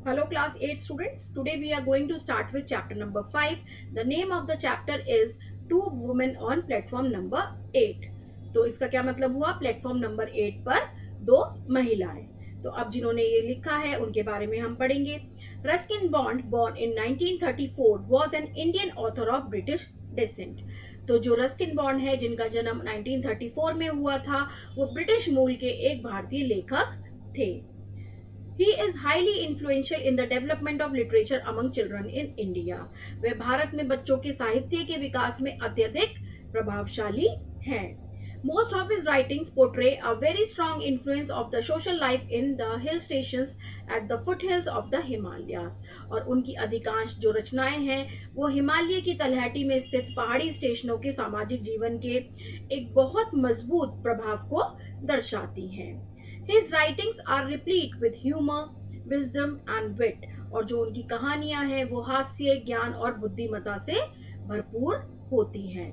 Hello class 8 students. Today we are going to start with chapter number 5. The name of the chapter is Two Women on Platform number 8. तो इसका क्या मतलब हुआ? Platform number 8 पर दो महिलाएं। तो अब जिन्होंने ये लिखा है उनके बारे में हम पढ़ेंगे। Ruskin bond born in 1934 was an Indian author of British descent. तो जो रस्किन बॉन्ड है जिनका जन्म 1934 में हुआ था वो ब्रिटिश मूल के एक भारतीय लेखक थे। He is highly influential in the development of literature among children in India. वे भारत में बच्चों के साहित्य के विकास में अत्यधिक प्रभावशाली हैं. Most of his writings portray a very strong influence of the social life in the hill stations at the foothills of the Himalayas. और उनकी अधिकांश जो रचनाएं हैं वो हिमालय की तलहटी में स्थित पहाड़ी स्टेशनों के सामाजिक जीवन के एक बहुत मजबूत प्रभाव को दर्शाती हैं. His writings are replete with humor, wisdom and wit. और जो उनकी कहानियां हैं वो हास्य, ज्ञान और बुद्धिमत्ता से भरपूर होती हैं.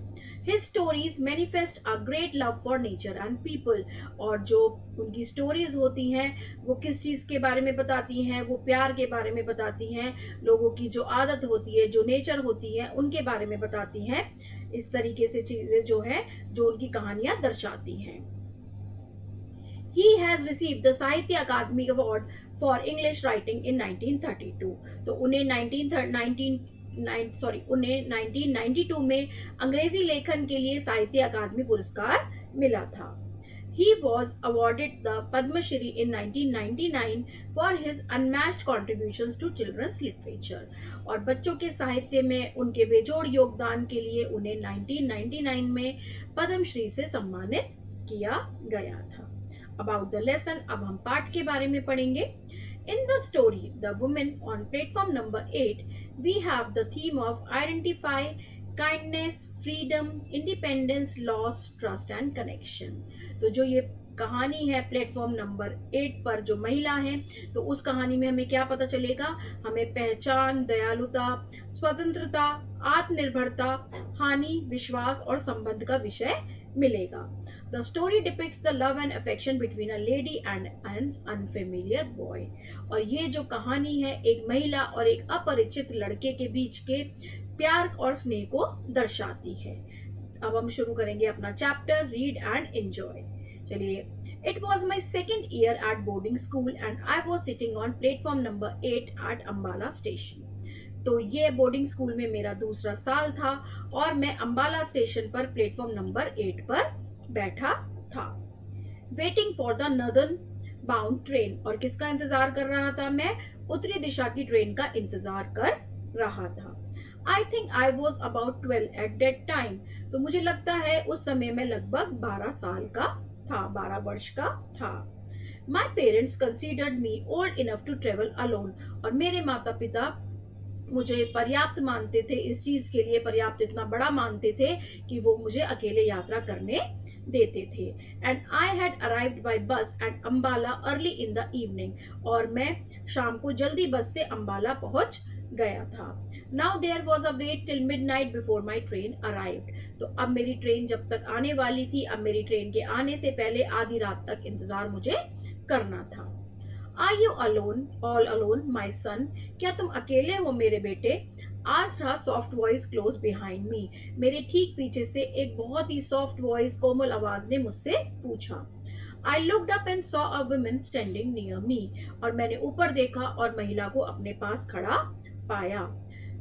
His stories manifest a great love for nature and people. और जो उनकी स्टोरीज होती हैं वो किस चीज़ के बारे में बताती हैं? वो प्यार के बारे में बताती हैं, लोगों की जो आदत होती है, जो नेचर होती है उनके बारे में बताती हैं. इस तरीके से चीज़ें जो हैं जो उनकी कहानियां दर्शाती हैं. He has received the Sahitya Akademi Award for English Writing in 1932. तो उन्हें 1992 में अंग्रेजी लेखन के लिए साहित्य अकादमी पुरस्कार मिला था. He was awarded the Padma Shri in 1999 for his unmatched contributions to children's literature. और बच्चों के साहित्य में उनके बेजोड़ योगदान के लिए उन्हें 1999 में पद्म श्री से सम्मानित किया गया था. About the lesson, अब हम पाठ के बारे में पढ़ेंगे. In the story, The Woman on Platform number 8, we have the theme of identify, kindness, freedom, independence, loss, trust and connection. तो जो ये कहानी है प्लेटफॉर्म नंबर 8 पर जो महिला है तो उस कहानी में हमें क्या पता चलेगा? हमें पहचान, दयालुता, स्वतंत्रता, आत्मनिर्भरता, हानि, विश्वास और संबंध का विषय मिलेगा. The story depicts the love and affection between a lady and an unfamiliar boy. और ये जो कहानी है एक महिला और एक अपरिचित लड़के के बीच के प्यार और स्नेह को दर्शाती है. अब हम शुरू करेंगे अपना चैप्टर. Read and enjoy. चलिए. It was my second year at boarding school and I was sitting on platform number 8 at Ambala station. तो ये बोर्डिंग स्कूल में मेरा दूसरा साल था और मैं अंबाला स्टेशन पर प्लेटफॉर्म नंबर 8 पर बैठा था. Waiting for the northern bound train. और किसका इंतजार कर रहा था मैं? उत्तरी दिशा की ट्रेन का इंतजार कर रहा था. I think I was about 12 at that time. तो मुझे लगता है उस समय मैं लगभग 12 साल का था, 12 वर्ष का था. My parents considered me old enough to travel alone. और मेरे माता पिता मुझे पर्याप्त मानते थे, इस चीज के लिए पर्याप्त इतना बड़ा मानते थे कि वो मुझे अकेले यात्रा करने देते थे. And I had arrived by bus at Ambala early in the evening. और मैं शाम को जल्दी बस से अम्बाला पहुंच गया था. Now there was a wait till midnight before my train arrived. तो अब मेरी ट्रेन जब तक आने वाली थी, अब मेरी ट्रेन के आने से पहले आधी रात तक इंतजार मुझे करना था. Are you alone, all alone my son. क्या तुम अकेले हो मेरे बेटे? आज रहा soft voice close behind me. मेरे ठीक पीछे से एक बहुत ही सॉफ्ट वॉइस कोमल आवाज ने मुझसे पूछा. I looked up and saw a woman standing near me. और मैंने ऊपर देखा और महिला को अपने पास खड़ा पाया.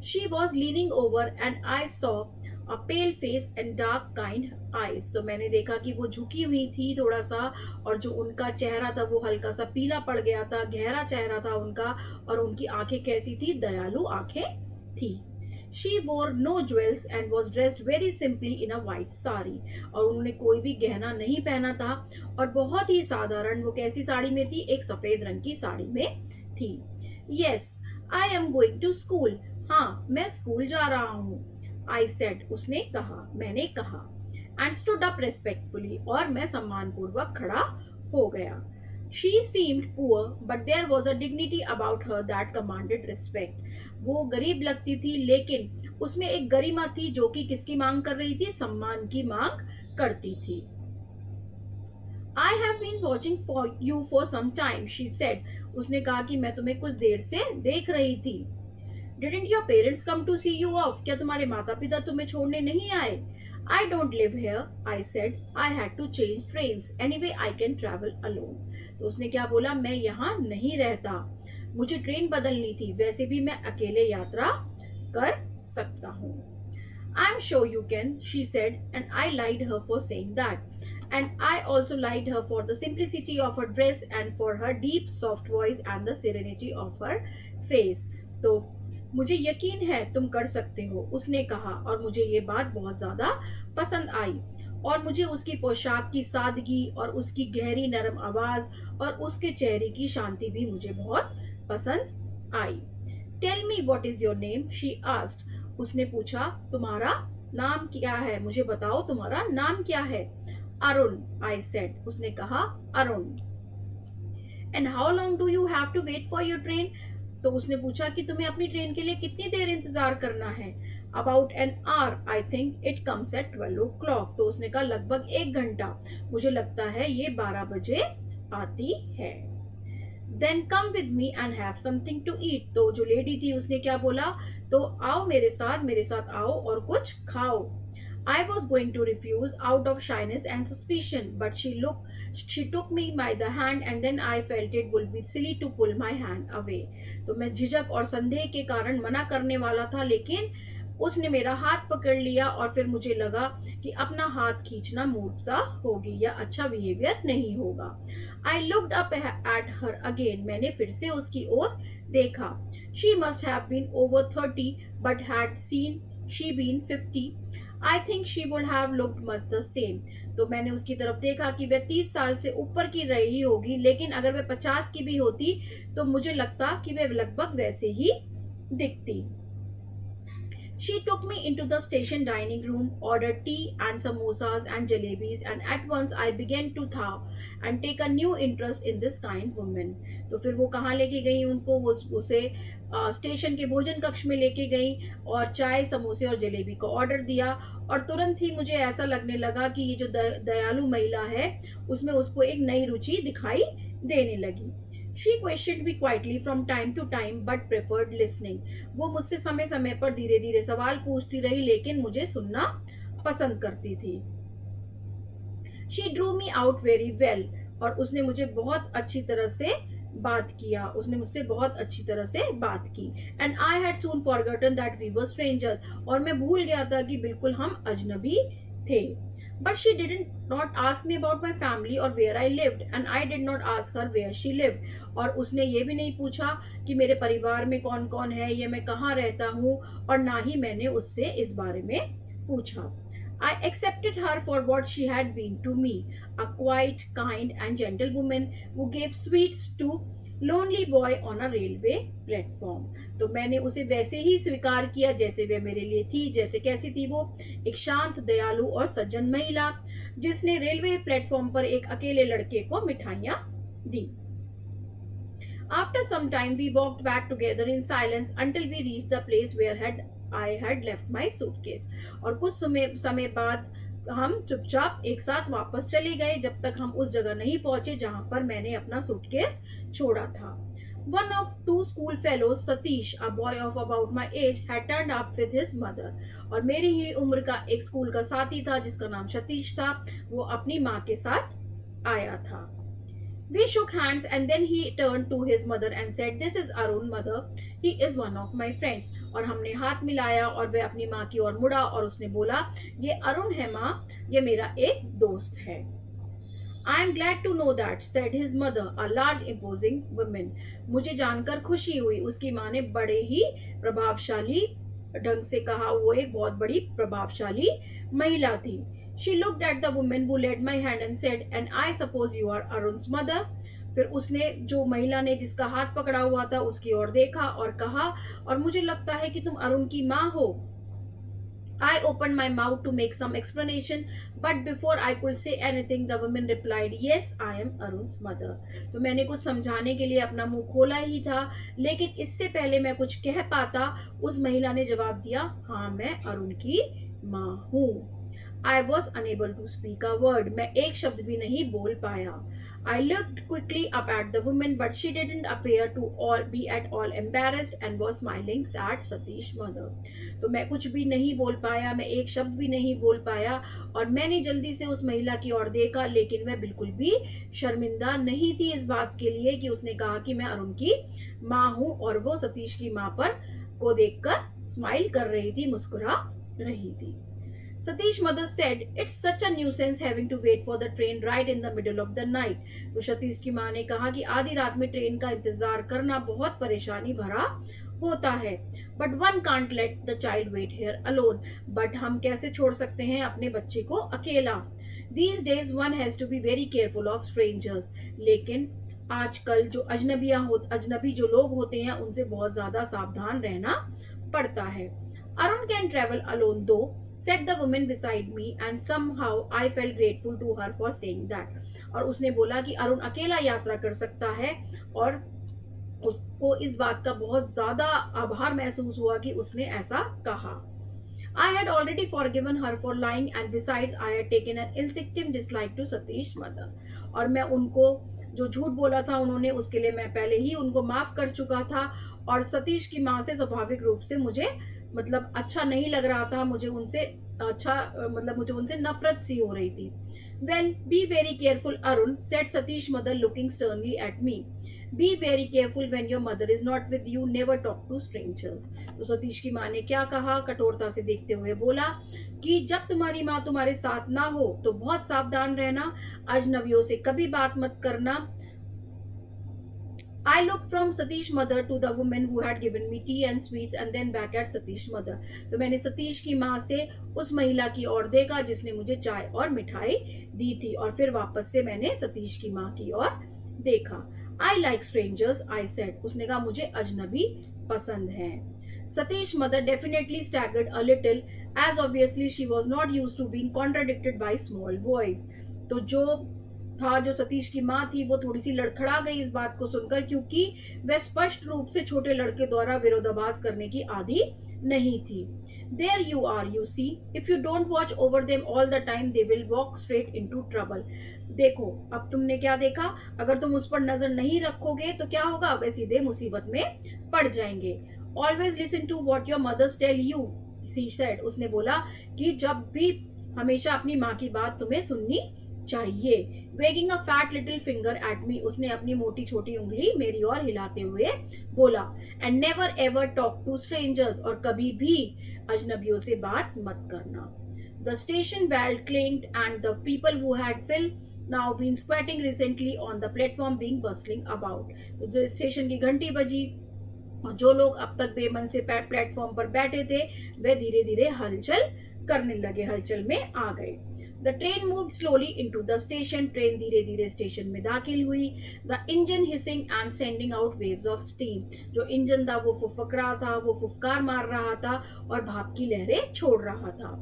She was leaning over and I saw a pale face and dark kind eyes. तो मैंने देखा कि वो झुकी हुई थी थोड़ा सा और जो उनका चेहरा था वो हल्का सा पीला पड़ गया था, गहरा चेहरा था उनका. और उनकी आंखें कैसी थी? दयालु आंखें थी. She wore no jewels and was dressed very simply in a white sari. और उन्होंने कोई भी गहना नहीं पहना था और बहुत ही साधारण वो कैसी साड़ी में थी? एक सफेद रंग की साड़ी में थी. Yes, I am going to school. हाँ, मैं स्कूल जा रहा हूँ. आई सेड, उसने कहा, मैंने कहा. And stood up respectfully. और मैं सम्मानपूर्वक खड़ा हो गया. She seemed poor but there was a dignity about her that commanded respect. वो गरीब लगती थी लेकिन उसमें एक गरिमा थी जो कि किसकी मांग कर रही थी? सम्मान की मांग करती थी. I have been watching for you for some time, she said. उसने कहा कि मैं तुम्हें कुछ देर से देख रही थी. Didn't your parents come to see you off, क्या तुम्हारे माता पिता तुम्हें छोड़ने नहीं आए? I don't live here, I said. I had to change trains, anyway I can travel alone. तो उसने क्या बोला, मैं यहाँ नहीं रहता, मुझे ट्रेन बदलनी थी, वैसे भी मैं अकेले यात्रा कर सकता हूँ. I am sure you can, she said, and I liked her for saying that. And I also liked her for the simplicity of her dress and for her deep soft voice and the serenity of her face. तो मुझे यकीन है तुम कर सकते हो, उसने कहा, और मुझे ये बात बहुत ज्यादा पसंद आई. और मुझे उसकी पोशाक की सादगी और उसकी गहरी नरम आवाज और उसके चेहरे की शांति भी मुझे बहुत पसंद आई. Tell me what is your name, she asked. उसने पूछा, तुम्हारा नाम क्या है, मुझे बताओ तुम्हारा नाम क्या है. Arun, I said. उसने कहा, Arun. And how long do you have to wait for your train. तो उसने पूछा कि तुम्हें अपनी ट्रेन के लिए कितनी देर इंतजार करना है. About an hour, I think it comes at 12 o'clock. तो उसने कहा, लगभग 1 घंटा, मुझे लगता है ये 12 बजे आती है. Then come with me and have something to eat. तो जो लेडी थी उसने क्या बोला, तो आओ मेरे साथ आओ और कुछ खाओ. I was going to refuse out of shyness and suspicion, but she took me by the hand and then I felt it would be silly to pull my hand away. तो मैं झिझक और संदेह के कारण मना करने वाला था, लेकिन उसने मेरा हाथ पकड़ लिया और फिर मुझे लगा कि अपना हाथ खींचना मूर्खता होगी या अच्छा बिहेवियर नहीं होगा. I looked up at her again. मैंने फिर से उसकी ओर देखा. She must have been over 30, but had she been 50, I think she would have looked much the same. तो मैंने उसकी तरफ देखा कि वह 30 साल से ऊपर की रही होगी, लेकिन अगर वह 50 की भी होती तो मुझे लगता कि वह लगभग वैसे ही दिखती. She took me into the station dining room, ordered tea and samosas and jalebis, and at once I began to thaw and take a new interest in this kind woman. तो फिर वो कहाँ लेके गई उनको, वो उसे स्टेशन के भोजन कक्ष में लेके गई और चाय, समोसे और जलेबी को ऑर्डर दिया. और तुरंत ही मुझे ऐसा लगने लगा कि ये जो दयालु महिला है उसमें उसको एक नई रुचि दिखाई देने लगी. She questioned me quietly from time to time, but preferred listening. वो मुझसे समय समय पर धीरे धीरे सवाल पूछती रही, लेकिन मुझे सुनना पसंद करती थी. She drew me out very well. और उसने मुझे बहुत अच्छी तरह से बात किया, उसने मुझसे बहुत अच्छी तरह से बात की. And I had soon forgotten that we were strangers. और मैं भूल गया था कि बिल्कुल हम अजनबी थे. But she did not ask me about my family or where I lived, and I did not ask her where she lived. और उसने ये भी नहीं पूछा कि मेरे परिवार में कौन कौन है या मैं कहाँ रहता हूँ, और ना ही मैंने उससे इस बारे में पूछा. I accepted her for what she had been to me, a quiet, kind and gentle woman who gave sweets to lonely boy on a railway platform. तो मैंने उसे वैसे ही स्वीकार किया जैसे वह मेरे लिए थी. जैसे कैसी थी वो, एक शांत, दयालु और सज्जन महिला जिसने रेलवे प्लेटफॉर्म पर एक अकेले लड़के को मिठाइयाँ दी. After some time we walked back together in silence until we reached the place where I had left my suitcase. और कुछ समय बाद हम चुपचाप एक साथ वापस चले गए जब तक हम उस जगह नहीं पहुंचे जहां पर मैंने अपना सूटकेस छोड़ा था. One of two school fellows, Satish, a boy of about my age, had turned up with his mother. और मेरी ही उम्र का एक स्कूल का साथी था जिसका नाम सतीश था. वो अपनी माँ के साथ आया था. We shook hands and then he turned to his mother and said, "This is Arun, mother. He is one of my friends." और हमने हाथ मिलाया और वह अपनी माँ की ओर मुड़ा और उसने बोला, ये अरुण है माँ, ये मेरा एक दोस्त है. I am glad to know that, said his mother, a large imposing woman. मुझे जानकर खुशी हुई, उसकी माँ ने बड़े ही प्रभावशाली ढंग से कहा. वो एक बहुत बड़ी प्रभावशाली महिला थी. She looked at the woman who led my hand and said, "And I suppose you are Arun's mother." फिर उसने जो महिला ने जिसका हाथ पकड़ा हुआ था उसकी ओर देखा और कहा, और मुझे लगता है कि तुम अरुण की माँ हो. I opened my mouth to make some explanation, but before I could say anything, the woman replied, "Yes, I am Arun's mother." तो मैंने कुछ समझाने के लिए अपना मुंह खोला ही था, लेकिन इससे पहले मैं कुछ कह पाता, उस महिला ने जवाब दिया, हाँ मैं अरुण की माँ हूँ. I was unable to speak a word. मैं एक शब्द भी नहीं बोल पाया. I looked quickly up at the woman, but she didn't appear to be at all embarrassed and was smiling at Satish's mother. तो मैं कुछ भी नहीं बोल पाया, मैं एक शब्द भी नहीं बोल पाया और मैंने जल्दी से उस महिला की ओर देखा, लेकिन वह बिल्कुल भी शर्मिंदा नहीं थी इस बात के लिए कि उसने कहा कि मैं अरुण की माँ हूँ, और वो सतीश की माँ पर को देखकर स्माइल कर रही थी, मुस्कुरा रही थी. Satish mother said, "It's such a nuisance having to wait for the train right in the middle of the night." तो सतीश की माँ ने कहा कि आधी रात में ट्रेन का इंतजार करना बहुत परेशानी भरा होता है. But one can't let the child wait here alone. But हम कैसे छोड़ सकते हैं अपने बच्चे को अकेला? These days one has to be very careful of strangers. लेकिन आजकल जो अजनबी जो लोग होते हैं उनसे बहुत ज्यादा सावधान रहना पड़ता है. Arun can travel alone though, said the woman beside me, and somehow I felt grateful to her for saying that. और उसने बोला कि अरुण अकेला यात्रा कर सकता है, और उसको इस बात का बहुत ज्यादा आभार महसूस हुआ कि उसने ऐसा कहा. I had already forgiven her for lying, and besides I had taken an instinctive dislike to Satish's mother. और मैं उनको जो झूठ बोला था उन्होंने, उसके लिए मैं पहले ही उनको माफ कर चुका था, और सतीश की माँ से स्वाभाविक रूप से मुझे अच्छा नहीं लग रहा था, मुझे उनसे मुझे उनसे नफरत सी हो रही थी. Well, be very careful, Arun, said Satish mother looking sternly at me. Be very careful when your mother is not with you. Never talk to strangers. तो सतीश की माँ ने क्या कहा, कठोरता से देखते हुए बोला कि जब तुम्हारी माँ तुम्हारे साथ ना हो तो बहुत सावधान रहना, अजनबियों से कभी बात मत करना. I looked from Satish mother to the woman who had given me tea and sweets and then back at Satish mother. तो मैंने सतीश की माँ से उस महिला की ओर देखा जिसने मुझे चाय और मिठाई दी थी, और फिर वापस से मैंने सतीश की माँ की ओर देखा. I like strangers, I said. उसने कहा मुझे अजनबी पसंद हैं. Satish mother definitely staggered a little, as obviously she was not used to being contradicted by small boys. तो जो सतीश की माँ थी वो थोड़ी सी लड़खड़ा गई इस बात को सुनकर, क्योंकि वह स्पष्ट रूप से छोटे लड़के द्वारा विरोधाभास करने की आदी नहीं थी. There you are, you see. If you don't watch over them all the time, they will walk straight into trouble. देखो, अब तुमने क्या देखा, अगर तुम उस पर नजर नहीं रखोगे तो क्या होगा, वे सीधे मुसीबत में पड़ जाएंगे. Always listen to what your mothers tell you, she said. उसने बोला कि जब भी हमेशा अपनी माँ की बात तुम्हें सुननी चाहिए. Weighing a fat little finger at me, उसने अपनी मोटी छोटी उंगली मेरी ओर हिलाते हुए बोला. And never ever talk to strangers, और कभी भी अजनबियों से बात मत करना. The station bell clinked and the people who had till now been squatting recently on the platform being bustling about. तो स्टेशन की घंटी बजी और जो लोग अब तक बेमन से प्लेटफॉर्म पर बैठे थे वे धीरे धीरे हलचल करने लगे, हलचल में आ गए. The train moved slowly into the station. Train धीरे धीरे स्टेशन में दाखिल हुई. The engine hissing and sending out waves of steam. जो इंजन था वो फुफक रहा था, वो फुफकार मार रहा था और भाप की लहरें छोड़ रहा था.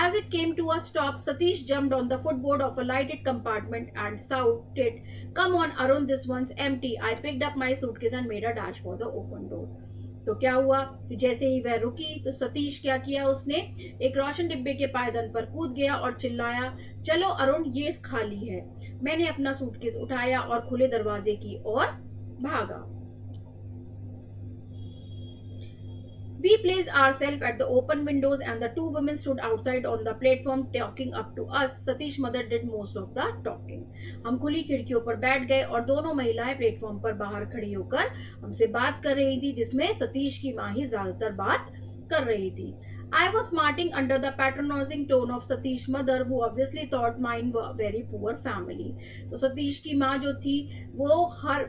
As it came to a stop, Satish jumped on the footboard of a lighted compartment and shouted, "Come on, Arun, this one's empty." I picked up my suitcase and made a dash for the open door. तो क्या हुआ कि जैसे ही वह रुकी तो सतीश क्या किया, उसने एक रोशन डिब्बे के पायदान पर कूद गया और चिल्लाया, "चलो अरुण, ये खाली है." मैंने अपना सूटकेस उठाया और खुले दरवाजे की ओर भागा. We placed ourselves at the open windows and the two women stood outside on the platform talking up to us. Satish mother did most of the talking. हम खुली खिड़कियों पर बैठ गए और दोनों महिलाएं प्लेटफॉर्म पर बाहर खड़ी होकर हमसे बात कर रही थी, जिसमें सतीश की माँ ही ज्यादातर बात कर रही थी. I was smarting under the patronizing tone of Satish's mother, who obviously thought mine were very poor family. तो सतीश की माँ जो थी वो हर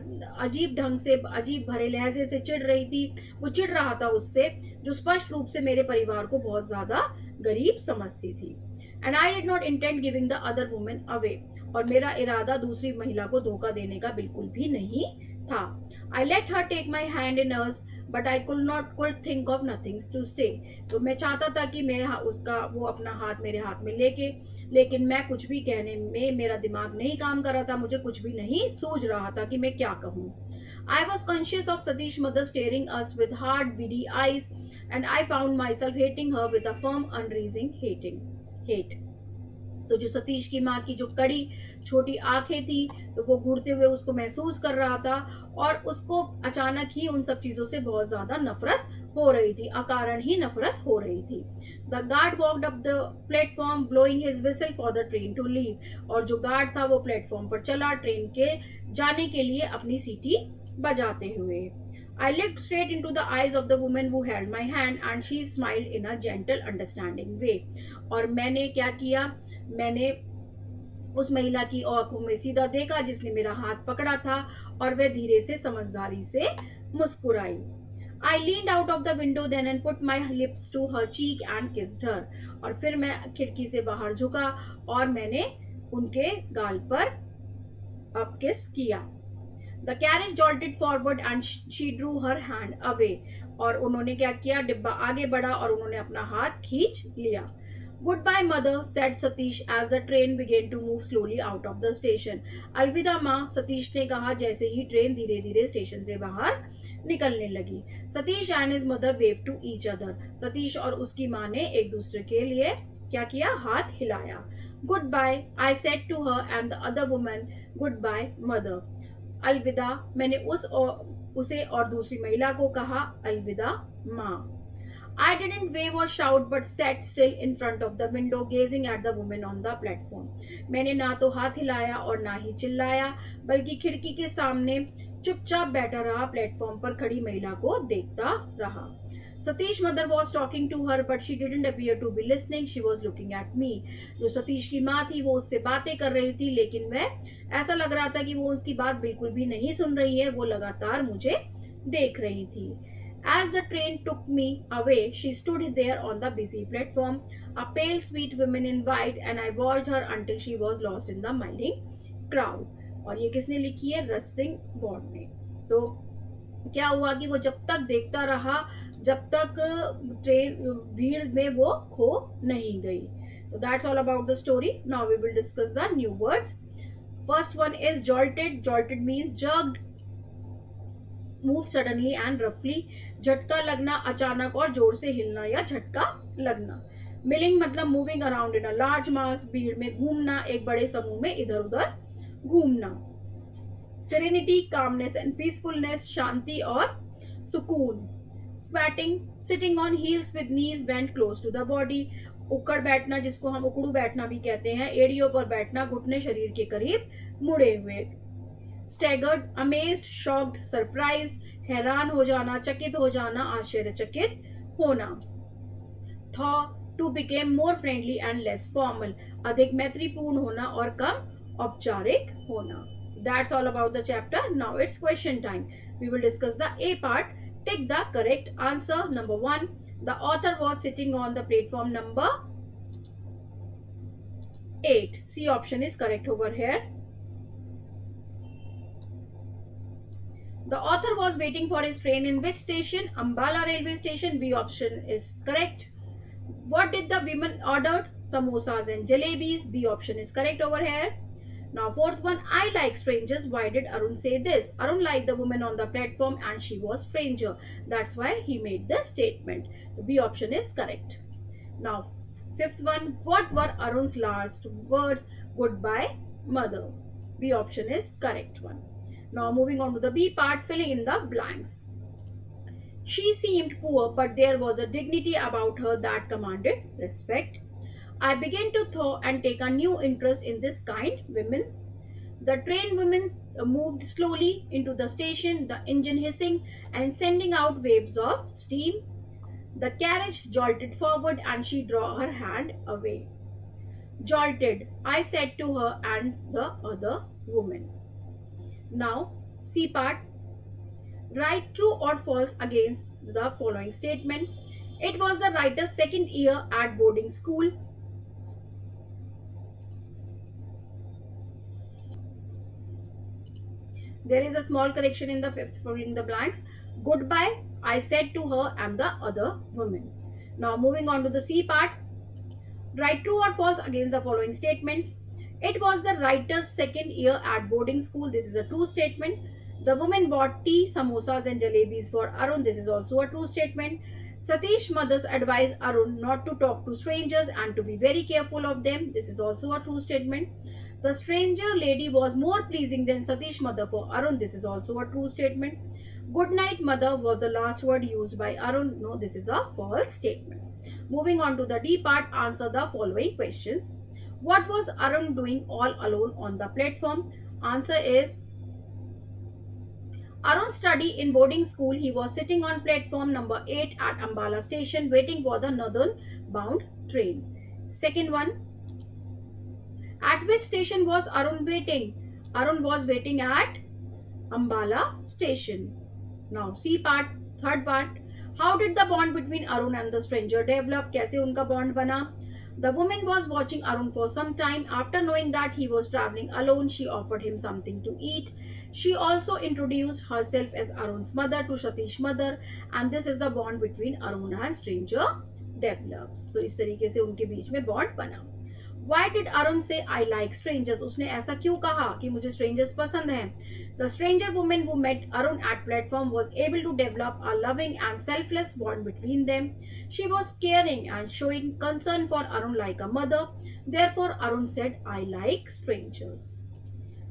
अजीब ढंग से, अजीब भरे लहजे से चिढ़ रही थी. वो चिढ़ रहा था उससे, जो स्पष्ट रूप से मेरे परिवार को बहुत ज्यादा गरीब समझती थी. And I did not intend giving the other woman away. और मेरा इरादा दूसरी महिला को धोखा देने का बिल्कुल भी नहीं था. I let her take my hand in hers, but I could think of nothing to say. तो मैं चाहता था कि मैं वो अपना हाथ मेरे हाथ में लेके, लेकिन मैं कुछ भी कहने में मेरा दिमाग नहीं काम कर रहा था, मुझे कुछ भी नहीं सूझ रहा था कि मैं क्या कहूँ. I was conscious of Satish's mother staring us with hard, beady eyes, and I found myself hating her with a firm, unreasoning hate. तो जो सतीश की माँ की जो कड़ी छोटी आंखें थी, तो वो घूरते हुए उसको महसूस कर रहा था और उसको अचानक ही उन सब चीज़ों से बहुत ज़्यादा नफरत हो रही थी, अकारण ही नफरत हो रही थी। The guard walked up the platform blowing his whistle for the train to leave, और जो गार्ड था वो प्लेटफॉर्म पर चला ट्रेन के जाने के लिए अपनी सीटी बजाते हुए। I looked straight into the eyes of the woman who held my hand and she smiled in a gentle understanding way. और मैंने क्या किया, मैंने उस महिला की आंखों में सीधा देखा जिसने मेरा हाथ पकड़ा था और वह धीरे से समझदारी से मुस्कुराई। I leaned out of the window then and put my lips to her cheek and kissed her. और फिर मैं खिड़की से बाहर झुका और मैंने उनके गाल पर अप किस किया। The carriage jolted forward and she drew her hand away. और उन्होंने क्या किया, डिब्बा आगे बढ़ा और उन्होंने अपना हाथ खींच लिया। Goodbye mother, said Satish as the train began to move slowly out of the station. अलविदा माँ, सतीश ने कहा जैसे ही ट्रेन धीरे धीरे स्टेशन से बाहर निकलने लगी। Satish and his mother waved to each other. Satish और उसकी माँ ने एक दूसरे के लिए क्या किया, हाथ हिलाया। Goodbye, I said to her and the other woman. Goodbye mother. अलविदा, मैंने उसे और दूसरी महिला को कहा अलविदा माँ। I didn't wave or shout but sat still in front of the window gazing at the woman on the platform. मैंने ना तो हाथ हिलाया और ना ही चिल्लाया, बल्कि खिड़की के सामने चुपचाप बैठा रहा, प्लेटफॉर्म पर खड़ी महिला को देखता रहा। Satish mother was talking to her but she didn't appear to be listening, she was looking at me. जो सतीश की माँ थी वो उससे बातें कर रही थी, लेकिन वह ऐसा लग रहा था कि वो उसकी बात बिल्कुल भी नहीं सुन रही है, वो लगातार मुझे देख रही थी। As the train took me away, she stood there on the busy platform, a pale sweet woman in white, and I watched her until she was lost in the milling crowd. और ये किसने लिखी है, rusting bond ने। तो क्या हुआ कि वो जब तक देखता रहा जब तक ट्रेन भीड़ में वो खो नहीं गई। तो that's all about the story. Now we will discuss the new words. First one is jolted. Jolted means jerked, move suddenly and रफली, झटका लगना, अचानक और जोर से हिलना या झटका लगना। मिलिंग मतलब moving around in a large मास, भीड़ में घूमना, एक बड़े समूह में इधर उधर घूमना। सेरेनिटी, कामनेस एंड पीसफुलनेस, शांति और सुकून। Squatting, sitting on heels with knees bent close to the body, उकड़ बैठना जिसको हम उकड़ू बैठना भी कहते हैं, एड़ियों पर बैठना, घुटने शरीर के करीब मुड़े हुए। स्टैगर्ड, अमेज्ड, शॉक्ड, सरप्राइज्ड, हैरान हो जाना, चकित हो जाना, आश्चर्यचकित होना। Thaw, to became more friendly and less formal, अधिक मैत्रीपूर्ण होना और कम औपचारिक होना। That's all about the chapter. Now it's question time. We will discuss the A part. Take the correct answer. Number 1. The author was sitting on the platform number 8. C option is correct over here. The author was waiting for his train in which station? Ambala railway station. B option is correct. What did the women ordered? Samosas and jalebis. B option is correct over here. Now fourth one, I like strangers. Why did Arun say this? Arun liked the woman on the platform and she was stranger. That's why he made this statement. The B option is correct. Now fifth one, what were Arun's last words? Goodbye, mother. B option is correct one. Now moving on to the B part, filling in the blanks. She seemed poor, but there was a dignity about her that commanded respect. I began to thaw and take a new interest in this kind women. The train women moved slowly into the station, the engine hissing and sending out waves of steam. The carriage jolted forward and she drew her hand away. Jolted, I said to her and the other woman. Now, C part. Write true or false against the following statement. It was the writer's second year at boarding school. There is a small correction in the fifth, filling the blanks. Goodbye, I said to her and the other woman. Now moving on to the C part. Write true or false against the following statements. It was the writer's second year at boarding school. This is a true statement. The woman bought tea, samosas and jalebis for Arun. This is also a true statement. Satish's mother's advised Arun not to talk to strangers and to be very careful of them. This is also a true statement. The stranger lady was more pleasing than Satish's mother for Arun. This is also a true statement. Good night, mother was the last word used by Arun. No, this is a false statement. Moving on to the D part, answer the following questions. What was Arun doing all alone on the platform? Answer is Arun studied in boarding school. He was sitting on platform number 8 at Ambala station waiting for the northern bound train. Second one, at which station was Arun waiting? Arun was waiting at Ambala station. Now C part, third part. How did the bond between Arun and the stranger develop? कैसे उनका bond बना? The woman was watching Arun for some time. After knowing that he was traveling alone, she offered him something to eat. She also introduced herself as Arun's mother to Satish's mother, and this is the bond between Arun and stranger develops. तो इस तरीके से उनके बीच में bond बना. Why did Arun say I like strangers? उसने ऐसा क्यों कहा कि मुझे strangers पसंद हैं? The stranger woman who met Arun at platform was able to develop a loving and selfless bond between them. She was caring and showing concern for Arun like a mother. Therefore, Arun said, I like strangers.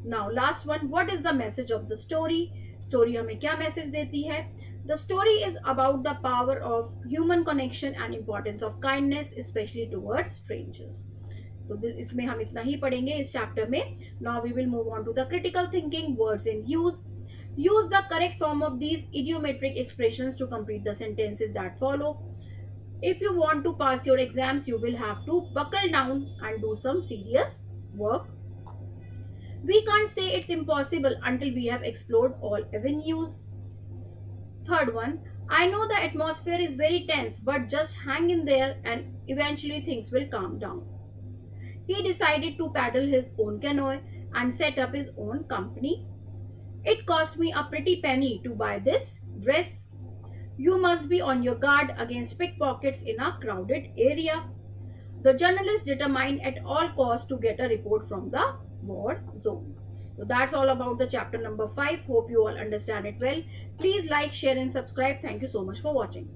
Now, last one. What is the message of the story? Story हमें क्या message देती है? The story is about the power of human connection and importance of kindness, especially towards strangers. तो इसमें हम इतना ही पढ़ेंगे इस चैप्टर में. Now we will move on to the critical thinking. Words in use the correct form of these idiomatic expressions to complete the sentences that follow. If you want to pass your exams, you will have to buckle down and do some serious work. We can't say it's impossible until we have explored all avenues. Third one, I know the atmosphere is very tense, but just hang in there and eventually things will calm down. He decided to paddle his own canoe and set up his own company. It cost me a pretty penny to buy this dress. You must be on your guard against pickpockets in a crowded area. The journalist determined at all costs to get a report from the war zone. So that's all about the chapter number 5. Hope you all understand it well. Please like, share and subscribe. Thank you so much for watching.